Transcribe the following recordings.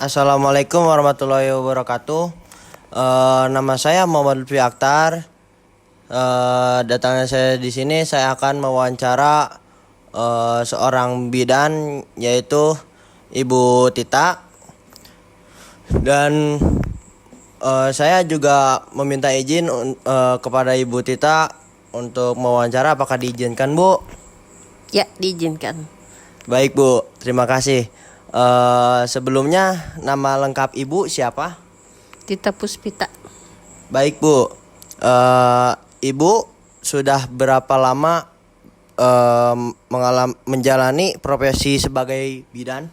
Assalamualaikum warahmatullahi wabarakatuh. Nama saya Muhammad Lutfi Akhtar. Datangnya saya di sini, saya akan mewawancara seorang bidan, yaitu Ibu Tita. Dan saya juga meminta izin kepada Ibu Tita untuk mewawancara. Apakah diizinkan, Bu? Ya, diizinkan. Baik, Bu. Terima kasih. Sebelumnya nama lengkap Ibu siapa? Tita Puspita. Baik, Bu. Ibu sudah berapa lama menjalani profesi sebagai bidan?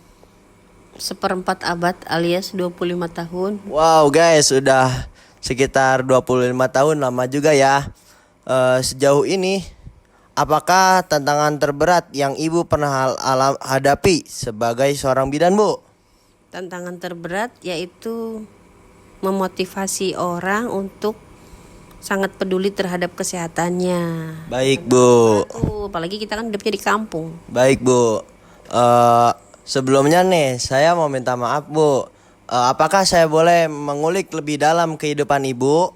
1/4 abad alias 25 tahun. Wow, guys, sudah sekitar 25 tahun, lama juga ya. Sejauh ini, apakah tantangan terberat yang Ibu pernah hadapi sebagai seorang bidan, Bu? Tantangan terberat yaitu memotivasi orang untuk sangat peduli terhadap kesehatannya. Baik, Bu. Apalagi kita kan hidupnya di kampung. Baik, Bu. Sebelumnya nih, saya mau minta maaf, Bu. Apakah saya boleh mengulik lebih dalam kehidupan Ibu?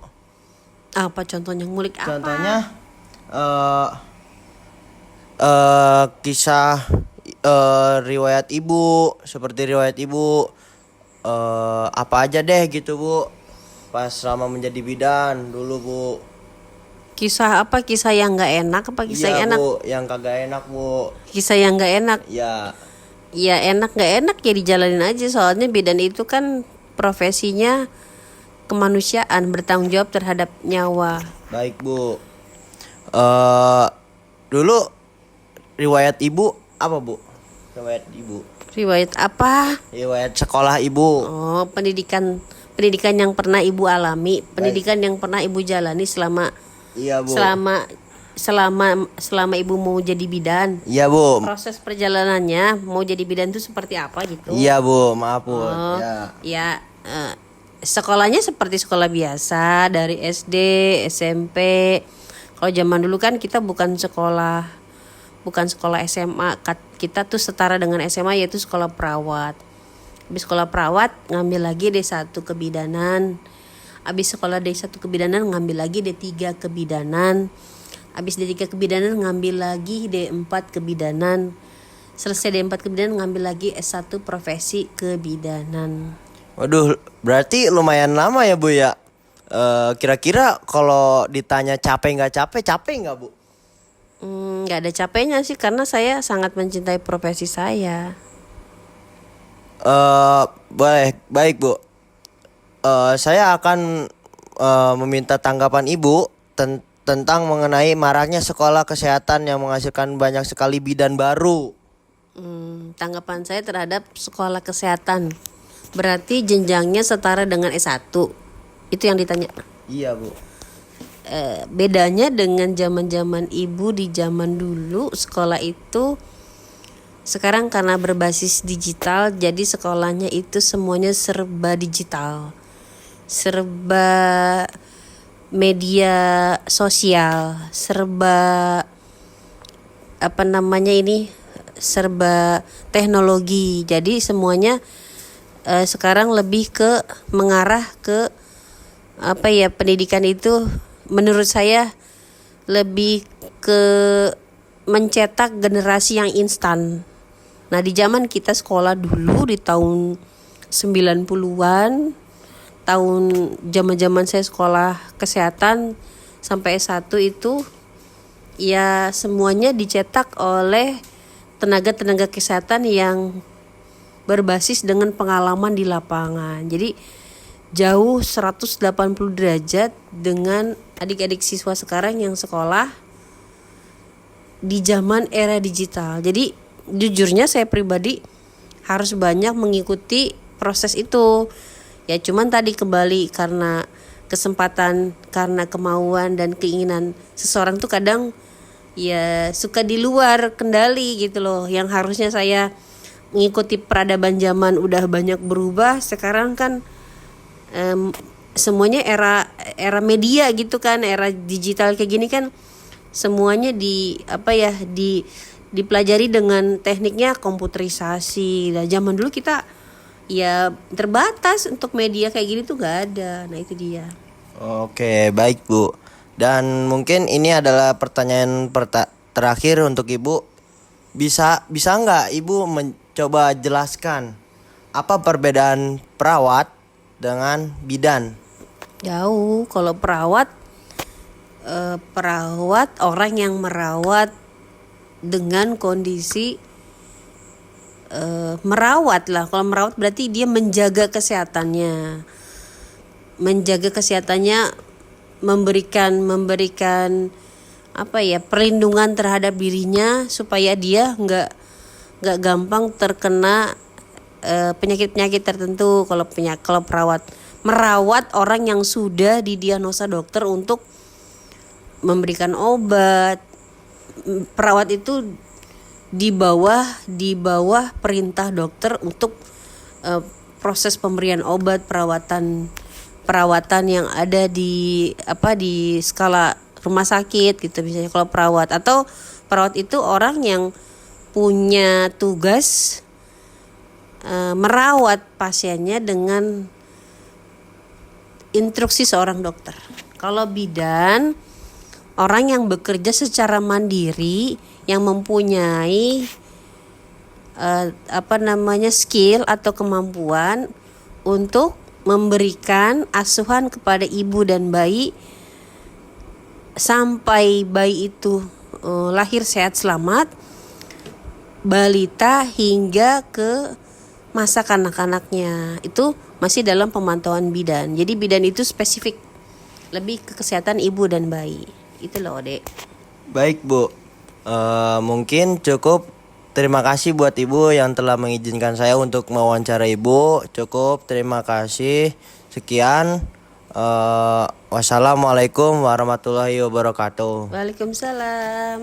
Apa contohnya, ngulik apa? Contohnya, kisah riwayat Ibu, seperti riwayat Ibu, apa aja deh gitu, Bu. Pas selama menjadi bidan dulu, Bu. Kisah apa? Kisah yang nggak enak apa kisah Iya, yang enak? Bu, yang kagak enak, Bu. Kisah yang nggak enak. Ya, Ya enak nggak enak ya dijalanin aja, soalnya bidan itu kan profesinya kemanusiaan, bertanggung jawab terhadap nyawa. baik, Bu. Dulu riwayat Ibu apa, Bu? Riwayat Ibu. Riwayat apa? Riwayat sekolah Ibu. Oh, pendidikan yang pernah Ibu alami, pendidikan yang pernah Ibu jalani selama Iya, Bu. selama Ibu mau jadi bidan. Iya, Bu. Proses perjalanannya mau jadi bidan itu seperti apa gitu? Iya, Bu. Maaf, Bu. Oh, Ya. ya sekolahnya seperti sekolah biasa dari SD, SMP. Kalau zaman dulu kan kita bukan sekolah SMA, kita tuh setara dengan SMA, yaitu sekolah perawat. Habis sekolah perawat ngambil lagi D1 kebidanan. Habis sekolah D1 kebidanan ngambil lagi D3 kebidanan. Habis D3 kebidanan ngambil lagi D4 kebidanan. Selesai D4 kebidanan ngambil lagi S1 profesi kebidanan. Waduh, berarti lumayan lama ya, Bu ya. Kira-kira kalau ditanya capek nggak, Bu? Nggak ada capeknya sih, karena saya sangat mencintai profesi saya. Baik, Bu. Saya akan meminta tanggapan Ibu tentang mengenai maraknya sekolah kesehatan yang menghasilkan banyak sekali bidan baru. Tanggapan saya terhadap sekolah kesehatan, berarti jenjangnya setara dengan S1. Itu yang ditanya. Iya, Bu. Bedanya dengan zaman Ibu di zaman dulu, sekolah itu sekarang karena berbasis digital, jadi sekolahnya itu semuanya serba digital, serba media sosial, serba serba teknologi. Jadi semuanya sekarang lebih ke mengarah ke pendidikan itu menurut saya lebih ke mencetak generasi yang instan. Nah, di zaman kita sekolah dulu di tahun 90-an, zaman saya sekolah kesehatan sampai S1 itu ya semuanya dicetak oleh tenaga kesehatan yang berbasis dengan pengalaman di lapangan. Jadi jauh 180 derajat dengan adik-adik siswa sekarang yang sekolah di zaman era digital. Jadi jujurnya saya pribadi harus banyak mengikuti proses itu. Ya cuman tadi kembali karena kesempatan, karena kemauan dan keinginan seseorang tuh kadang ya suka di luar kendali gitu loh. Yang harusnya saya mengikuti peradaban zaman udah banyak berubah, sekarang kan semuanya era media gitu kan, era digital kayak gini kan, semuanya dipelajari dengan tekniknya komputerisasi. Nah, zaman dulu kita ya terbatas, untuk media kayak gini tuh gak ada. Nah itu dia. Oke, baik Bu. Dan mungkin ini adalah pertanyaan terakhir untuk Ibu. Bisa nggak Ibu mencoba jelaskan apa perbedaan perawat dengan bidan? Jauh. Kalau perawat, perawat orang yang merawat dengan kondisi merawat lah. Kalau merawat berarti dia menjaga kesehatannya, memberikan apa ya, perlindungan terhadap dirinya supaya dia nggak gampang terkena penyakit-penyakit tertentu. Kalau merawat orang yang sudah didiagnosa dokter untuk memberikan obat. Perawat itu di bawah perintah dokter untuk proses pemberian obat, perawatan yang ada di skala rumah sakit gitu misalnya. Kalau perawat itu orang yang punya tugas merawat pasiennya dengan instruksi seorang dokter. Kalau bidan, orang yang bekerja secara mandiri, yang mempunyai skill atau kemampuan untuk memberikan asuhan kepada ibu dan bayi sampai bayi itu lahir sehat selamat, balita hingga ke masa kanak-kanaknya. Itu masih dalam pemantauan bidan. Jadi bidan itu spesifik lebih ke kesehatan ibu dan bayi. Itu loh, Dek. Baik Bu, mungkin cukup. Terima kasih buat Ibu yang telah mengizinkan saya untuk mewawancara Ibu. Cukup, terima kasih. Sekian. Wassalamualaikum warahmatullahi wabarakatuh. Waalaikumsalam.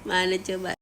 Mana coba?